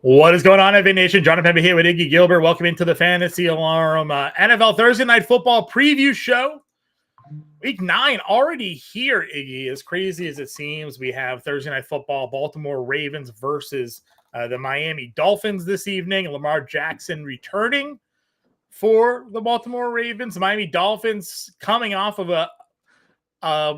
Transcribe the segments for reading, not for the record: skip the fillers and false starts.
What is going on, FA Nation? Jonathan Pembe here with Iggy Gilbert. Welcome into the Fantasy Alarm NFL Thursday Night Football preview show. Week 9 already here, Iggy. As crazy as it seems, we have Thursday Night Football, Baltimore Ravens versus the Miami Dolphins this evening. Lamar Jackson returning for the Baltimore Ravens. The Miami Dolphins coming off of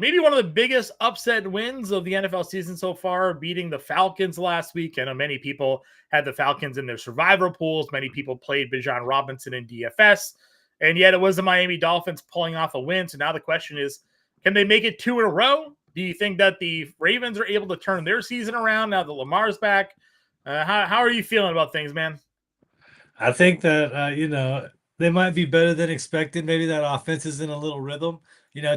maybe one of the biggest upset wins of the NFL season so far, beating the Falcons last week. I know many people had the Falcons in their survivor pools. Many people played Bijan Robinson in DFS. And yet it was the Miami Dolphins pulling off a win. So now the question is, can they make it 2 in a row? Do you think that the Ravens are able to turn their season around now that Lamar's back? How are you feeling about things, man? I think that they might be better than expected. Maybe that offense is in a little rhythm.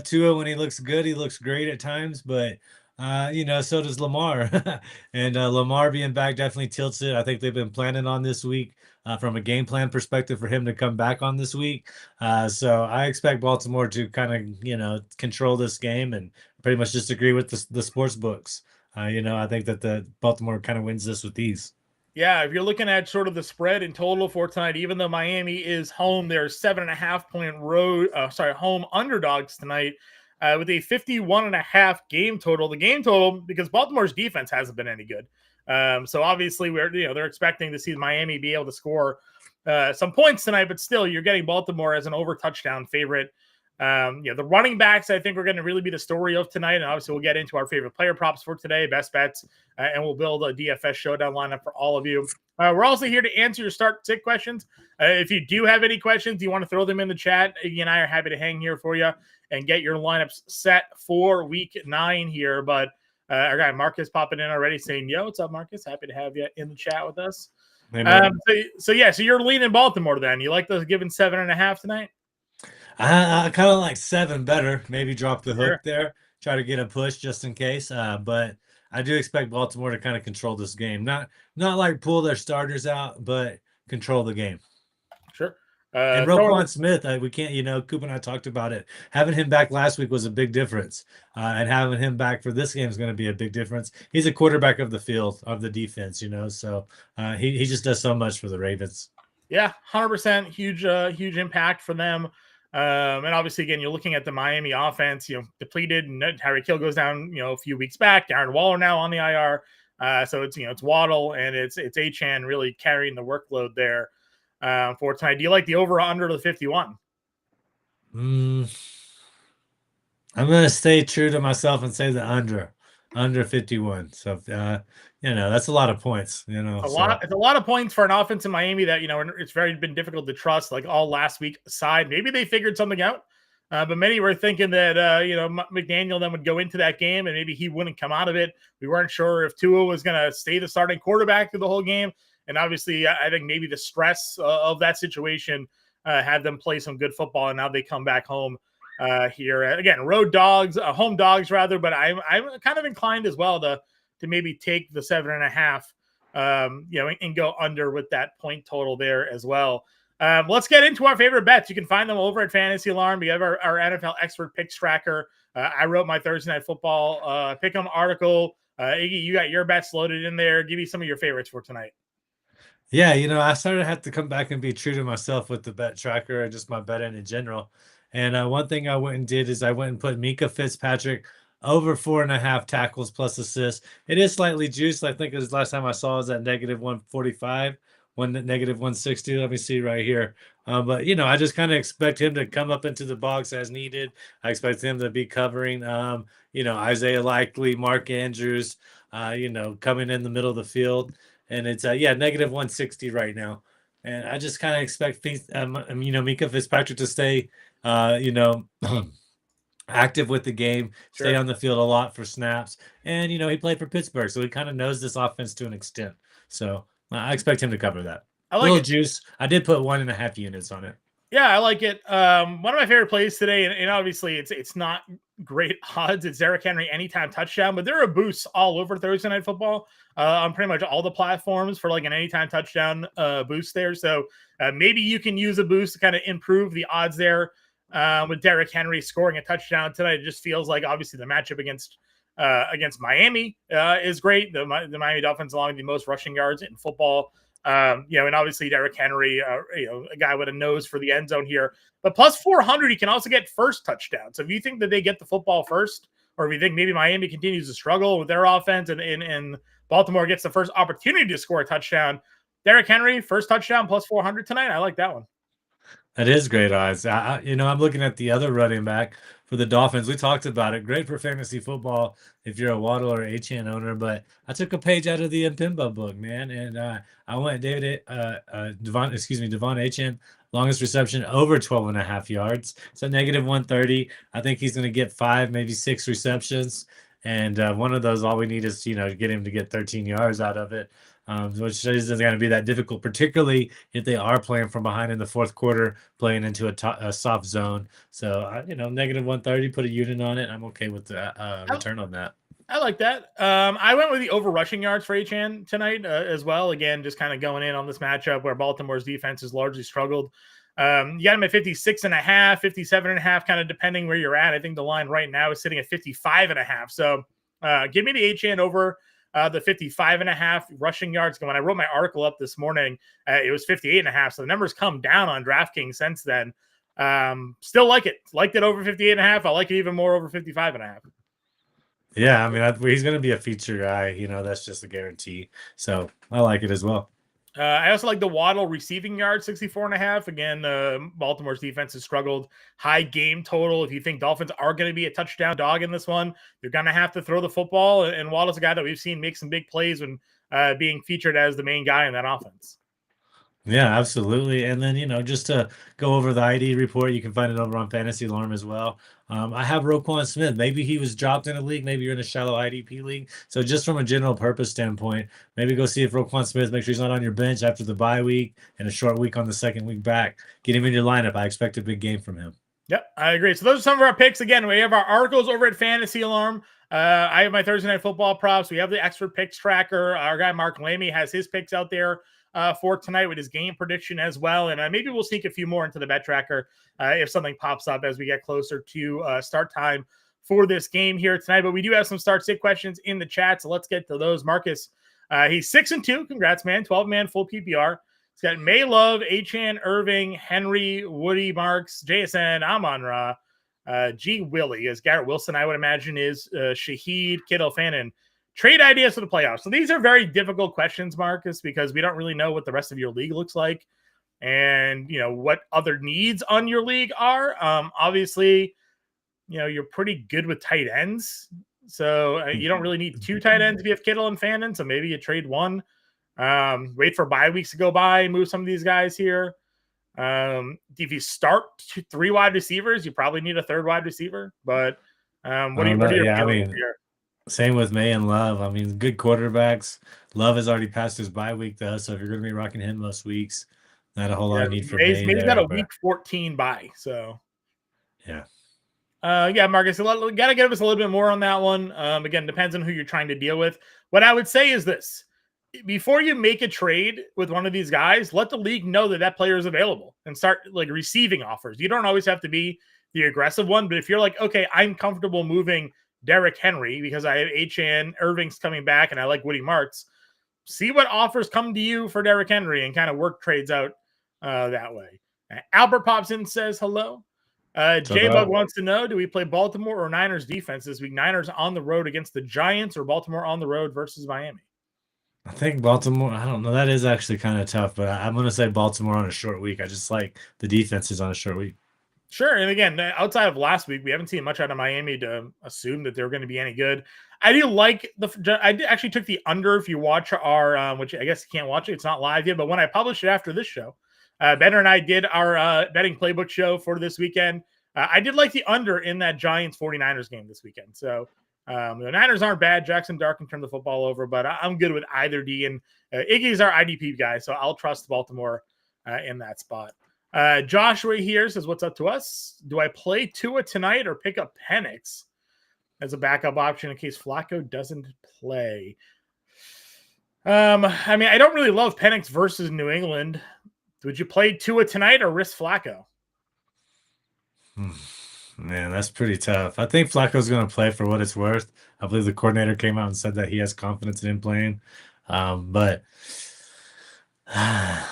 Tua, when he looks good, he looks great at times, but so does Lamar. And Lamar being back definitely tilts it. I think they've been planning on this week from a game plan perspective for him to come back on this week. So I expect Baltimore to kind of control this game and pretty much just agree with the sports books. I think that the Baltimore kind of wins this with ease. Yeah, if you're looking at sort of the spread in total for tonight, even though Miami is home, they're 7.5 point home underdogs tonight with a 51.5 game total. The game total, because Baltimore's defense hasn't been any good. So obviously they're expecting to see Miami be able to score some points tonight, but still you're getting Baltimore as an over touchdown favorite. The running backs, I think, are going to really be the story of tonight. And obviously, we'll get into our favorite player props for today, best bets, and we'll build a DFS showdown lineup for all of you. We're also here to answer your start sit questions. If you do have any questions, you want to throw them in the chat, Iggy and I are happy to hang here for you and get your lineups set for week 9 here. But our guy Marcus popping in already saying, yo, what's up, Marcus? Happy to have you in the chat with us. So you're leaning Baltimore then. You like those given 7.5 tonight? I kind of like 7 better. Maybe drop the Sure. hook there, try to get a push just in case. But I do expect Baltimore to kind of control this game. Not like pull their starters out, but control the game. Sure. And Throwing Roquan Smith, we can't, Coop and I talked about it. Having him back last week was a big difference. And having him back for this game is going to be a big difference. He's a quarterback of the field, of the defense, so he just does so much for the Ravens. Yeah, 100% huge impact for them. And obviously, again, you're looking at the Miami offense, depleted, and Tyreek Hill goes down, a few weeks back. Darren Waller now on the IR. So it's Waddle and it's Achane really carrying the workload there for tonight. Do you like the over or under to the 51? I'm going to stay true to myself and say the under 51. So, that's a lot of points, It's a lot of points for an offense in Miami that, it's been difficult to trust, like all last week aside. Maybe they figured something out. But many were thinking that, McDaniel then would go into that game and maybe he wouldn't come out of it. We weren't sure if Tua was going to stay the starting quarterback through the whole game. And obviously, I think maybe the stress of that situation had them play some good football. And now they come back home here. Again, home dogs rather. But I'm kind of inclined as well to maybe take the 7.5, and go under with that point total there as well. Let's get into our favorite bets. You can find them over at Fantasy Alarm. We have our NFL expert picks tracker. I wrote my Thursday Night Football pick'em article. Iggy, you got your bets loaded in there. Give me some of your favorites for tonight. Yeah, I started to have to come back and be true to myself with the bet tracker and just my betting in general. And one thing I went and did is I went and put Mika Fitzpatrick over 4.5 tackles plus assists. It is slightly juiced. I think it was last time I saw it was at negative 145, negative 160. Let me see right here. But I just kind of expect him to come up into the box as needed. I expect him to be covering, Isaiah Likely, Mark Andrews, coming in the middle of the field. And it's negative 160 right now. And I just kind of expect things, Mika Fitzpatrick to stay, active with the game, stay on the field a lot for snaps. And, he played for Pittsburgh, so he kind of knows this offense to an extent. So I expect him to cover that. I like a little it. Juice. I did put 1.5 units on it. Yeah, I like it. One of my favorite plays today, and obviously it's not great odds. It's Derrick Henry anytime touchdown, but there are boosts all over Thursday Night Football on pretty much all the platforms for like an anytime touchdown boost there. So maybe you can use a boost to kind of improve the odds there with Derrick Henry scoring a touchdown tonight. It just feels like obviously the matchup against against Miami is great. The Miami Dolphins allowing the most rushing yards in football. And obviously Derrick Henry, a guy with a nose for the end zone here. But plus 400, you can also get first touchdown. So if you think that they get the football first, or if you think maybe Miami continues to struggle with their offense and Baltimore gets the first opportunity to score a touchdown, Derrick Henry, first touchdown plus 400 tonight. I like that one. That is great odds. I'm looking at the other running back for the Dolphins. We talked about it. Great for fantasy football if you're a Waddle or HN owner. But I took a page out of the Mpimba book, man, and I went Devon HN, longest reception over 12 and a half yards. So negative 130. I think he's going to get 5, maybe 6 receptions. And one of those, all we need is, get him to get 13 yards out of it. Which isn't going to be that difficult, particularly if they are playing from behind in the fourth quarter, playing into a soft zone. So, negative 130, put a unit on it. I'm okay with the return on that. I like that. I went with the over rushing yards for HN tonight as well. Again, just kind of going in on this matchup where Baltimore's defense has largely struggled. You got him at 56.5, 57.5, kind of depending where you're at. I think the line right now is sitting at 55.5. So give me the HN over the 55.5 rushing yards. When I wrote my article up this morning, it was 58.5. So the numbers come down on DraftKings since then. Still like it. Liked it over 58.5. I like it even more over 55.5. Yeah, I mean, he's going to be a feature guy. That's just a guarantee. So I like it as well. I also like the Waddle receiving yard, 64.5. Again, Baltimore's defense has struggled. High game total. If you think Dolphins are going to be a touchdown dog in this one, you're going to have to throw the football. And Waddle's a guy that we've seen make some big plays when being featured as the main guy in that offense. Yeah, absolutely. And then, just to go over the ID report, you can find it over on Fantasy Alarm as well. I have Roquan Smith. Maybe he was dropped in a league. Maybe you're in a shallow IDP league. So just from a general purpose standpoint, maybe go see if Roquan Smith, make sure he's not on your bench after the bye week and a short week on the second week back. Get him in your lineup. I expect a big game from him. Yep, I agree. So those are some of our picks. Again, we have our articles over at Fantasy Alarm. I have my Thursday Night Football props. We have the expert picks tracker. Our guy Mark Lamy has his picks out there for tonight with his game prediction as well. And maybe we'll sneak a few more into the bet tracker if something pops up as we get closer to start time for this game here tonight. But we do have some start sit questions in the chat, so let's get to those. Marcus, he's 6-2. Congrats, man. 12-man full PPR. He's got May Love, Achan, Irving, Henry, Woody, Marks, JSN, Amon-Ra, G. Willie, as Garrett Wilson, I would imagine, is Shaheed, Kittle, Fannin. Trade ideas for the playoffs. So these are very difficult questions, Marcus, because we don't really know what the rest of your league looks like and, what other needs on your league are. Obviously, you're pretty good with tight ends. So you don't really need 2 tight ends if you have Kittle and Fannin. So maybe you trade 1. Wait for bye weeks to go by, move some of these guys here. If you start 3 wide receivers, you probably need a 3rd wide receiver. But what are your feelings here? Same with May and Love. I mean, good quarterbacks. Love has already passed his bye week, though. So if you're going to be rocking him most weeks, not a whole lot of need for May. May's got a week 14 bye. So, yeah. Marcus, you got to give us a little bit more on that one. Again, depends on who you're trying to deal with. What I would say is this. Before you make a trade with one of these guys, let the league know that player is available and start receiving offers. You don't always have to be the aggressive one, but if you're like, okay, I'm comfortable moving Derrick Henry because I have HN, Irving's coming back, and I like Woody Marks, see what offers come to you for Derrick Henry and kind of work trades out that way. Albert pops in and says hello. J-Bug wants to know, do we play Baltimore or Niners defense this week? Niners on the road against the Giants or Baltimore on the road versus Miami? I think Baltimore, I don't know. That is actually kind of tough, but I'm going to say Baltimore on a short week. I just like the defenses on a short week. Sure. And again, outside of last week, we haven't seen much out of Miami to assume that they're going to be any good. I actually took the under. If you watch our, which I guess you can't watch it, it's not live yet, but when I publish it after this show, Benner and I did our betting playbook show for this weekend. I did like the under in that Giants 49ers game this weekend. So the Niners aren't bad. Jackson Dart can turn the football over, but I'm good with either D. And Iggy's our IDP guy, so I'll trust Baltimore in that spot. Joshua here says, what's up to us? Do I play Tua tonight or pick up Penix as a backup option in case Flacco doesn't play? I don't really love Penix versus New England. Would you play Tua tonight or risk Flacco? Man, that's pretty tough. I think Flacco's going to play for what it's worth. I believe the coordinator came out and said that he has confidence in him playing. But I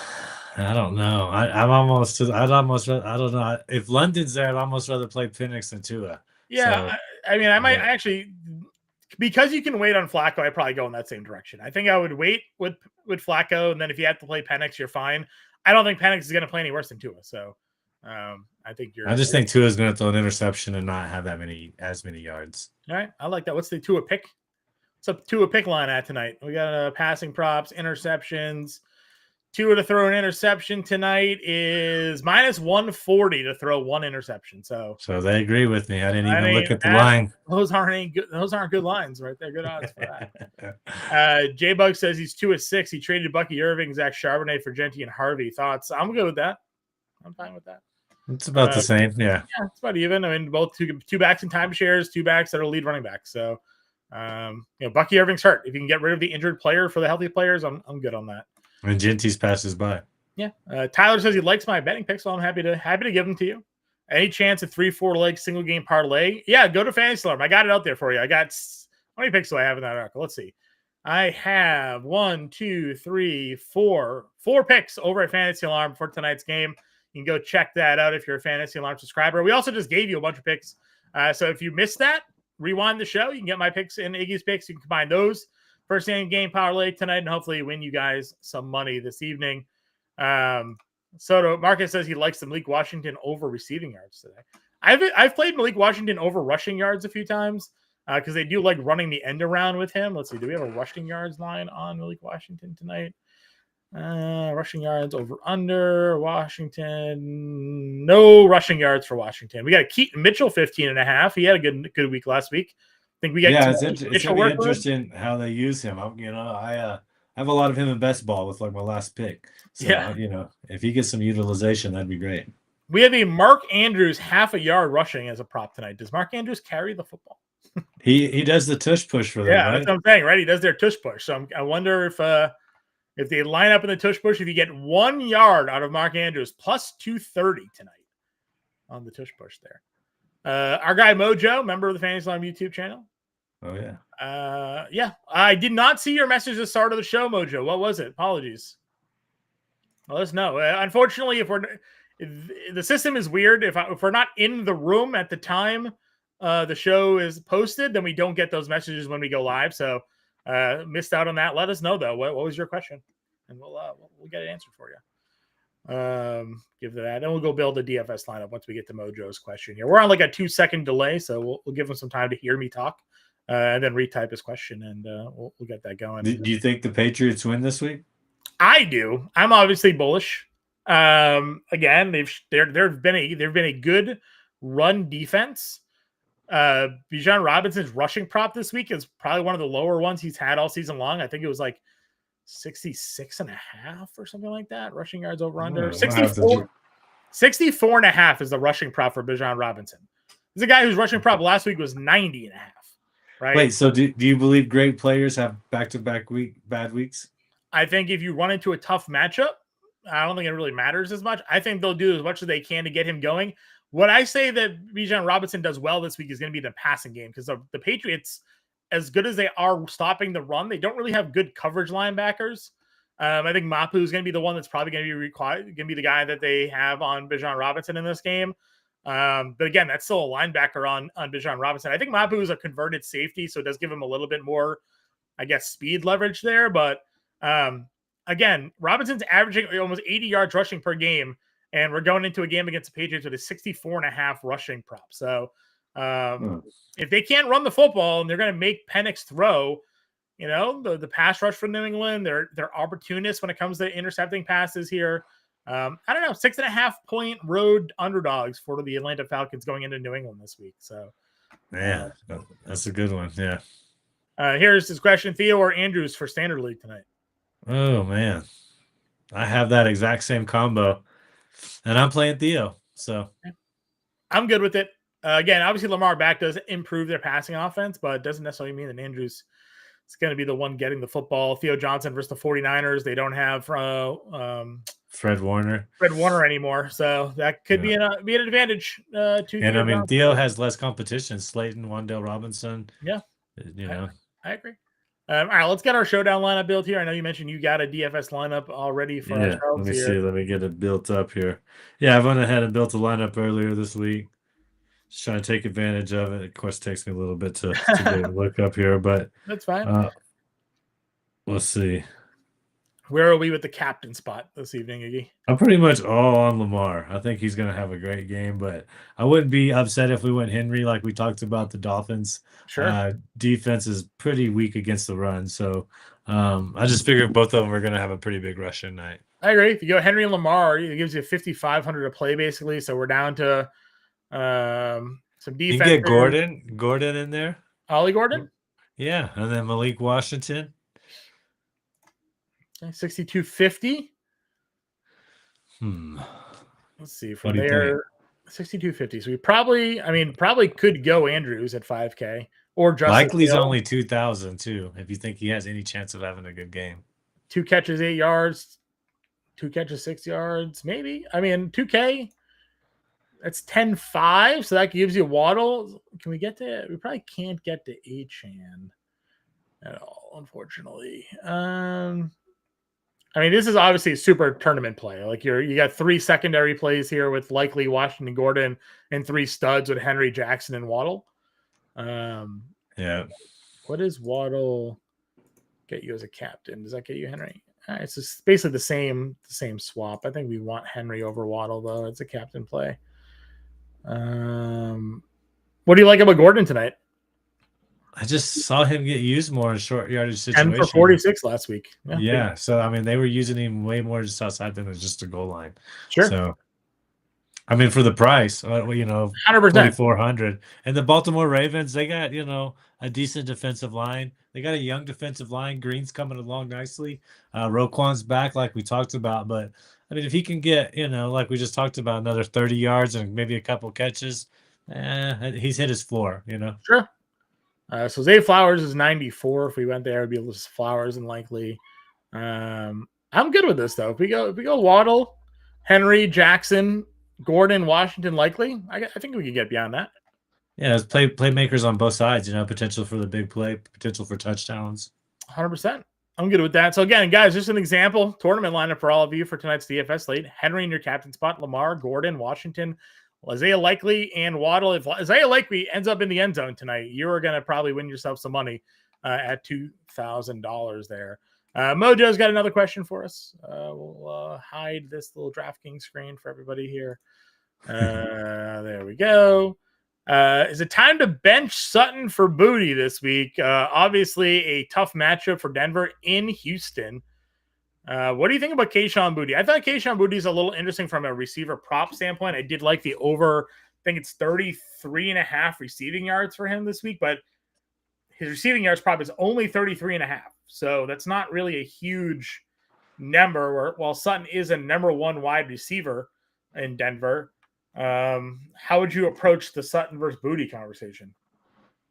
don't know. I don't know. If London's there, I'd almost rather play Penix than Tua. Yeah, So, I mean, I might but actually, because you can wait on Flacco, I'd probably go in that same direction. I think I would wait with Flacco, and then if you have to play Penix, you're fine. I don't think Penix is going to play any worse than Tua, so I think I just think Tua is going to throw an interception and not have as many yards. All right, I like that. What's the Tua pick? What's up Tua pick line at tonight? We got passing props, interceptions. Tua to throw an interception tonight is minus 140 to throw one interception. So they agree with me. I didn't even look at the line. Those aren't good. Those aren't good lines, right? They're good odds for that. J Bug says he's 2-6. He traded Bucky Irving, Zach Charbonnet for Genty and Harvey. Thoughts? I'm good with that. I'm fine with that. It's about the same. Yeah, it's about even. I mean, both two backs in timeshares, two backs that are lead running backs. So, Bucky Irving's hurt. If you can get rid of the injured player for the healthy players, I'm good on that. And Genty's passes by. Yeah. Tyler says he likes my betting picks, so I'm happy to give them to you. Any chance of 3-4 leg single game parlay? Yeah, go to Fantasy Alarm. I got it out there for you. I got how many picks do I have in that article? Let's see. I have 1, 2, 3, 4 picks over at Fantasy Alarm for tonight's game. You can go check that out if you're a Fantasy Alarm subscriber. We also just gave you a bunch of picks. So if you missed that, rewind the show. You can get my picks and Iggy's picks. You can combine those. First game parlay tonight, and hopefully win you guys some money this evening. Soto Marcus says he likes the Malik Washington over receiving yards today. I've played Malik Washington over rushing yards a few times because they do like running the end around with him. Let's see, do we have a rushing yards line on Malik Washington tonight? Rushing yards over under Washington. No rushing yards for Washington. We got a Keaton Mitchell 15.5. He had a good week last week. I think we got it's gonna be interesting how they use him. I have a lot of him in best ball with like my last pick. So if he gets some utilization, that'd be great. We have a Mark Andrews half a yard rushing as a prop tonight. Does Mark Andrews carry the football? He does the tush push for them. Yeah, right? That's what I'm saying, right? He does their tush push. So I wonder if they line up in the tush push, if you get 1 yard out of Mark Andrews, plus 230 tonight on the tush push there. Our guy Mojo, member of the Fantasy Alarm YouTube channel. Oh, yeah. Yeah. I did not see your message at the start of the show, Mojo. What was it? Apologies. Let us know. Unfortunately, if the system is weird, if we're not in the room at the time the show is posted, then we don't get those messages when we go live. So missed out on that. Let us know, though. What was your question? And we'll get it answered for you. Give that. Then we'll go build a DFS lineup once we get to Mojo's question here. We're on like a 2-second delay, so we'll give him some time to hear me talk. And then retype his question, and we'll get that going. Do you think the Patriots win this week? I do. I'm obviously bullish. Again, there've been a good run defense. Bijan Robinson's rushing prop this week is probably one of the lower ones he's had all season long. I think it was like 66.5 or something like that. Rushing yards over under 64.5 is the rushing prop for Bijan Robinson. There's a guy whose rushing prop last week was 90.5. Right? Wait, so do you believe great players have back-to-back bad weeks? I think if you run into a tough matchup, I don't think it really matters as much. I think they'll do as much as they can to get him going. What I say that Bijan Robinson does well this week is going to be the passing game because the Patriots, as good as they are stopping the run, they don't really have good coverage linebackers. I think Mapu is going to be the one that's probably going to be required, going to be the guy that they have on Bijan Robinson in this game. But again, that's still a linebacker on Bijan Robinson. I think Mapu is a converted safety, so it does give him a little bit more, I guess, speed leverage there. But again, Robinson's averaging almost 80 yards rushing per game, and we're going into a game against the Patriots with a 64.5 rushing prop. So if they can't run the football and they're going to make Penix throw, the pass rush for New England, they're opportunists when it comes to intercepting passes here. I don't know, 6.5 point road underdogs for the Atlanta Falcons going into New England this week. So, yeah, that's a good one. Yeah. Here's his question: Theo or Andrews for Standard League tonight? Oh man, I have that exact same combo, and I'm playing Theo, so I'm good with it. Again, obviously Lamar back does improve their passing offense, but it doesn't necessarily mean that Andrews is going to be the one getting the football. Theo Johnson versus the 49ers, they don't have Fred Warner anymore, so that could be an advantage. And I mean, Theo has less competition. Slayton, Wan'Dale Robinson. Yeah. You I, know. I agree. All right, let's get our showdown lineup built here. I know you mentioned you got a DFS lineup already for Yeah, let ourselves me here. see. Let me get it built up here. Yeah, I went ahead and built a lineup earlier this week. Just trying to take advantage of it. Of course, it takes me a little bit to get it to look up here, but That's fine. uh, let's see. Where are we with the captain spot this evening, Iggy? I'm pretty much all on Lamar. I think he's going to have a great game, but I wouldn't be upset if we went Henry like we talked about the Dolphins. Sure. Defense is pretty weak against the run, so I just figured both of them are going to have a pretty big rushing night. I agree. If you go Henry and Lamar, it gives you 5,500 to play basically. So we're down to some You can defenses. get Gordon in there. Ollie Gordon, Yeah, and then Malik Washington. okay, 6,250. Hmm. Let's see What from do you think? there, 6,250. So we probably could go Andrews at 5K or Justice Likely's Hill. only 2,000 too. If you think he has any chance of having a good game. 2 catches, 8 yards. 2 catches, 6 yards. Maybe. I mean, 2K. That's 10-5. So that gives you Waddle. Can we get to? We probably can't get to Achan at all, unfortunately. I mean, this is obviously a super tournament play. Like you got 3 secondary plays here with likely Washington Gordon and 3 studs with Henry, Jackson, and Waddle. Yeah. What does Waddle get you as a captain? Does that get you Henry? It's just basically the same swap. I think we want Henry over Waddle though. It's a captain play. What do you like about Gordon tonight? I just saw him get used more in short yardage 10 for situations. 46 last week. Yeah. So I mean, they were using him way more just outside than just a goal line. Sure. So I mean, for the price, 100%. 4,400, and the Baltimore Ravens, they got a decent defensive line. They got a young defensive line. Green's coming along nicely. Roquan's back, like we talked about. But I mean, if he can get like we just talked about, another 30 yards and maybe a couple catches, he's hit his floor. Sure. So Zay Flowers is 94. If we went there, it'd be Flowers and likely. I'm good with this though. If we go Waddle, Henry, Jackson, Gordon, Washington, likely. I think we can get beyond that. Yeah, there's playmakers on both sides. Potential for the big play, potential for touchdowns. 100%. I'm good with that. So again, guys, just an example tournament lineup for all of you for tonight's DFS slate. Henry in your captain spot, Lamar, Gordon, Washington, Isaiah Likely, and Waddle. If Isaiah Likely ends up in the end zone tonight, you are going to probably win yourself some money at $2,000 there. Mojo's got another question for us. We'll hide this little DraftKings screen for everybody here. There we go. Is it time to bench Sutton for Booty this week? Obviously, a tough matchup for Denver in Houston. What do you think about Kayshon Boutte? I thought Kayshon Boutte is a little interesting from a receiver prop standpoint. I did like the over, I think it's 33.5 receiving yards for him this week, but his receiving yards prop is only 33.5. So that's not really a huge number, while Sutton is a number 1 wide receiver in Denver. How would you approach the Sutton versus Boutte conversation?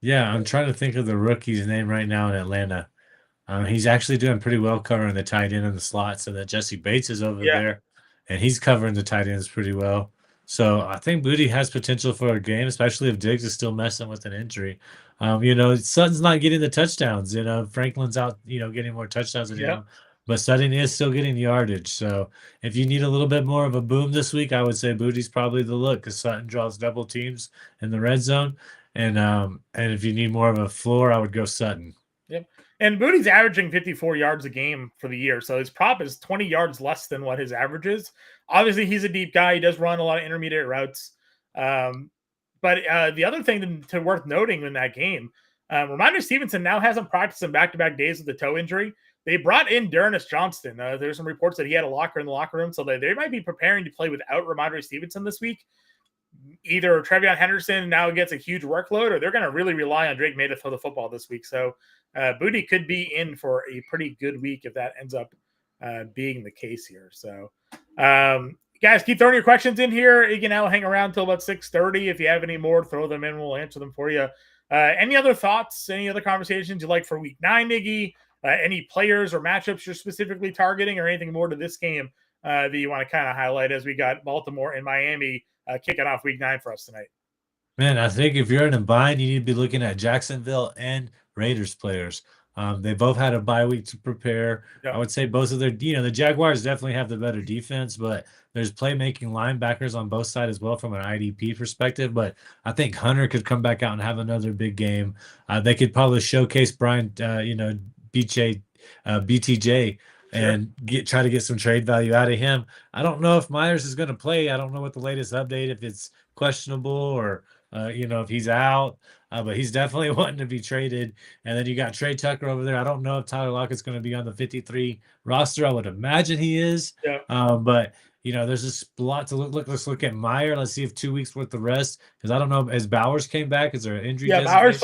Yeah, I'm trying to think of the rookie's name right now in Atlanta. He's actually doing pretty well covering the tight end in the slot, so that Jesse Bates is over there, and he's covering the tight ends pretty well. So I think Boutte has potential for a game, especially if Diggs is still messing with an injury. Sutton's not getting the touchdowns. Franklin's out, getting more touchdowns than him, but Sutton is still getting yardage. So if you need a little bit more of a boom this week, I would say Boutte's probably the look because Sutton draws double teams in the red zone, and if you need more of a floor, I would go Sutton. Yep. And Boutte's averaging 54 yards a game for the year. So his prop is 20 yards less than what his average is. Obviously, he's a deep guy. He does run a lot of intermediate routes. But the other thing to worth noting in that game, Ramondre Stevenson now hasn't practiced in back-to-back days with the toe injury. They brought in Dearness Johnston. There's some reports that he had a locker in the locker room. So they might be preparing to play without Ramondre Stevenson this week. Either Trevion Henderson now gets a huge workload, or they're going to really rely on Drake May to throw the football this week. So Boutte could be in for a pretty good week if that ends up being the case here. So guys, keep throwing your questions in here. You can now hang around till about 6:30. If you have any more, throw them in. We'll answer them for you. Any other thoughts, any other conversations you like for week 9, Iggy? Any players or matchups you're specifically targeting, or anything more to this game that you want to kind of highlight as we got Baltimore and Miami kicking off week 9 for us tonight? Man, I think if you're in a bind, you need to be looking at Jacksonville and Raiders players. They both had a bye week to prepare. Yeah. I would say both of their, the Jaguars definitely have the better defense, but there's playmaking linebackers on both sides as well from an IDP perspective. But I think Hunter could come back out and have another big game. They could probably showcase Brian, BJ, BTJ, Sure. and try to get some trade value out of him. I don't know if Myers is going to play. I don't know what the latest update, if it's questionable or if he's out. But he's definitely wanting to be traded. And then you got Trey Tucker over there. I don't know if Tyler Lockett's going to be on the 53 roster. I would imagine he is. Yeah. But there's just a lot to look. Let's look at Meyer. Let's see if 2 weeks worth of rest. Because I don't know, as Bowers came back, is there an injury Yeah, Bowers designation?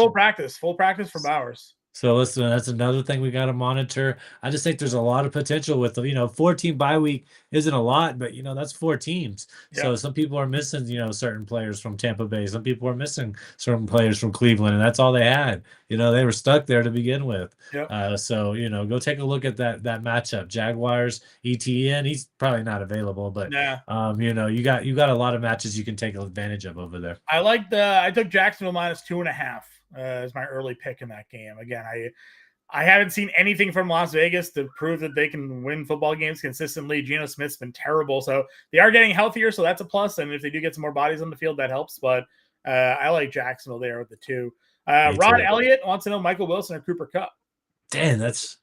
full practice for Bowers. So listen, that's another thing we got to monitor. I just think there's a lot of potential with 14 bye week isn't a lot, but that's 4 teams. Yeah. So some people are missing, certain players from Tampa Bay. Some people are missing certain players from Cleveland, and that's all they had. They were stuck there to begin with. Yeah. So go take a look at that matchup. Jaguars, ETN. He's probably not available, but you got a lot of matches you can take advantage of over there. I took Jacksonville -2.5. As my early pick in that game. Again, I haven't seen anything from Las Vegas to prove that they can win football games consistently. Geno Smith's been terrible, so they are getting healthier, so that's a plus. And if they do get some more bodies on the field, that helps. But I like Jacksonville there with the 2. Rod Elliott wants to know Michael Wilson or Cooper Kupp. Damn, that's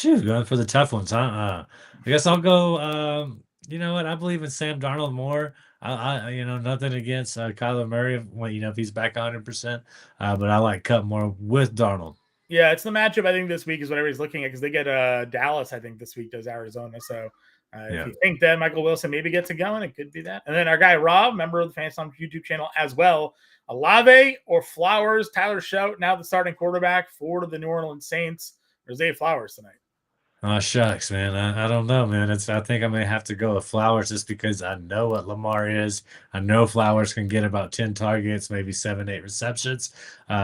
going for the tough ones, huh? I guess I'll go. You know what? I believe in Sam Darnold more. I nothing against Kyler Murray if he's back 100%. But I like Kupp more with Darnold. Yeah, it's the matchup I think this week is what everybody's looking at because they get Dallas. I think this week does Arizona. So if you think that Michael Wilson maybe gets it going, it could be that. And then our guy Rob, member of the Fantasy YouTube channel as well. Olave or Flowers? Tyler Shout now the starting quarterback for the New Orleans Saints. Or Zay Flowers tonight? Oh shucks, man. I don't know, man. I think I may have to go with Flowers just because I know what Lamar is. I know Flowers can get about 10 targets, maybe 7, 8 receptions.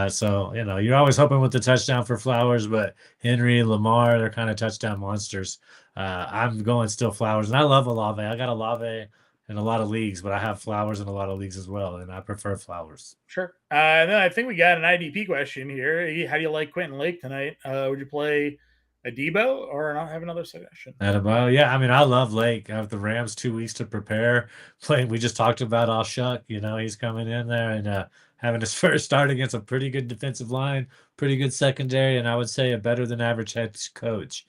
So you're always hoping with the touchdown for Flowers, but Henry, Lamar, they're kind of touchdown monsters. I'm going still Flowers, and I love Olave. I got Olave in a lot of leagues, but I have Flowers in a lot of leagues as well, and I prefer Flowers. Sure. And then I think we got an IDP question here. How do you like Quentin Lake tonight? Would you play a Debo or not have another suggestion? Yeah. I mean, I love Lake. I have the Rams 2 weeks to prepare. Playing, we just talked about Alshuk. He's coming in there and having his first start against a pretty good defensive line, pretty good secondary, and I would say a better than average head coach.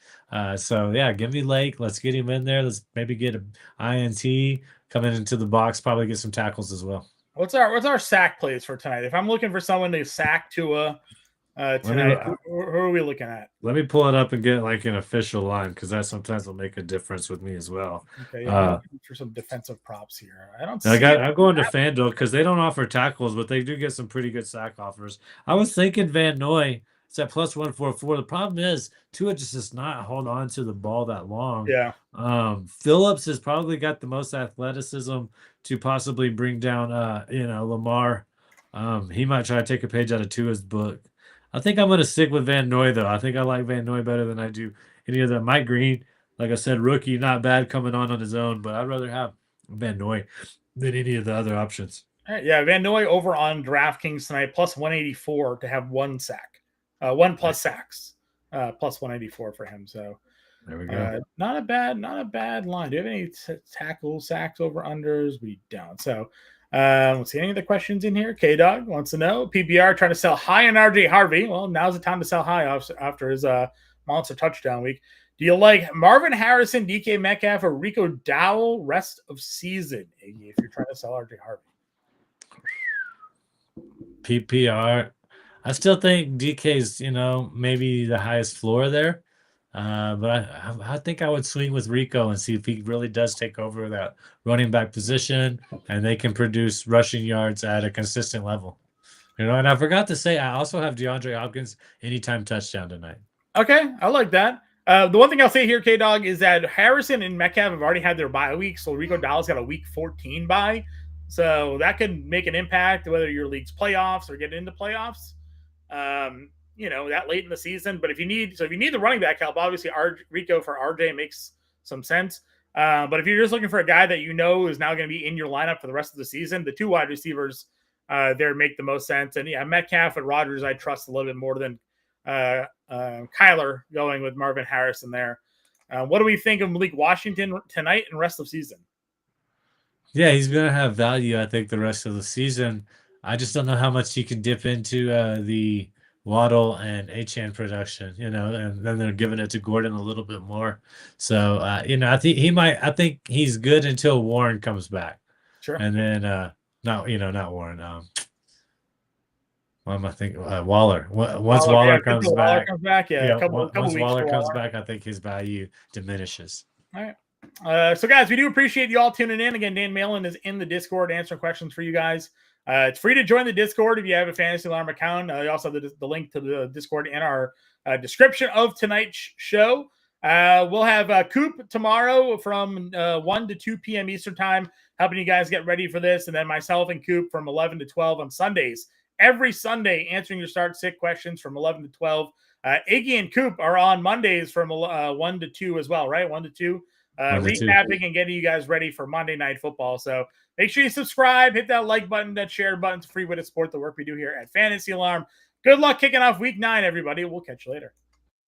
So yeah, give me Lake. Let's get him in there. Let's maybe get an INT coming into the box. Probably get some tackles as well. What's our sack plays for tonight? If I'm looking for someone to sack Tua tonight, who are we looking at? Let me pull it up and get like an official line because that sometimes will make a difference with me as well. Okay, yeah, for some defensive props here. I'm going to FanDuel because they don't offer tackles, but they do get some pretty good sack offers. I was thinking Van Noy. It's at +144. The problem is Tua just does not hold on to the ball that long. Yeah. Phillips has probably got the most athleticism to possibly bring down Lamar. He might try to take a page out of Tua's book. I think I'm going to stick with Van Noy, though. I think I like Van Noy better than I do any of that. Mike Green, like I said, rookie, not bad coming on his own, but I'd rather have Van Noy than any of the other options. All right, yeah, Van Noy over on DraftKings tonight, +184 to have 1 sack. 1 plus sacks, +184 for him. So there we go. Not a bad line. Do you have any tackle sacks over unders? We don't. So let's see any of the questions in here. K Dog wants to know PPR trying to sell high on RJ Harvey. Well, now's the time to sell high after his monster touchdown week. Do you like Marvin Harrison, DK Metcalf, or Rico Dowell rest of season, Iggy, if you're trying to sell RJ Harvey? PPR. I still think DK's, maybe the highest floor there. But I think I would swing with Rico and see if he really does take over that running back position and they can produce rushing yards at a consistent level. And I forgot to say, I also have DeAndre Hopkins anytime touchdown tonight. Okay, I like that. The one thing I'll say here, K-Dog, is that Harrison and Metcalf have already had their bye week, so Rico Dowell's got a week 14 bye. So that could make an impact whether your league's playoffs or get into playoffs. That late in the season. But if you need the running back help, obviously Rico for RJ makes some sense. But if you're just looking for a guy that is now going to be in your lineup for the rest of the season, the 2 wide receivers there make the most sense. And yeah, Metcalf and Rodgers I trust a little bit more than Kyler going with Marvin Harrison there. What do we think of Malik Washington tonight and rest of season? Yeah, he's gonna have value, I think, the rest of the season. I just don't know how much he can dip into the Waddle and Achan production, and then they're giving it to Gordon a little bit more. So I think he might. I think he's good until Warren comes back, Sure. and then not Warren. What am I thinking? Waller. Once Waller, yeah, Waller comes Waller back, comes back. Yeah, a couple once weeks Waller for comes Waller. back, I think his value diminishes. All right. So, guys, we do appreciate you all tuning in. Again, Dan Malin is in the Discord answering questions for you guys. It's free to join the Discord if you have a Fantasy Alarm account. You also have the link to the Discord in our description of tonight's show. We'll have Coop tomorrow from 1 to 2 p.m. Eastern Time, helping you guys get ready for this. And then myself and Coop from 11 to 12 on Sundays. Every Sunday, answering your start sit questions from 11 to 12. Iggy and Coop are on Mondays from 1 to 2 as well, right? 1 to 2. Recapping and getting you guys ready for Monday Night Football. So make sure you subscribe, hit that like button, that share button. It's a free way to support the work we do here at Fantasy Alarm. Good luck kicking off week 9, everybody. We'll catch you later.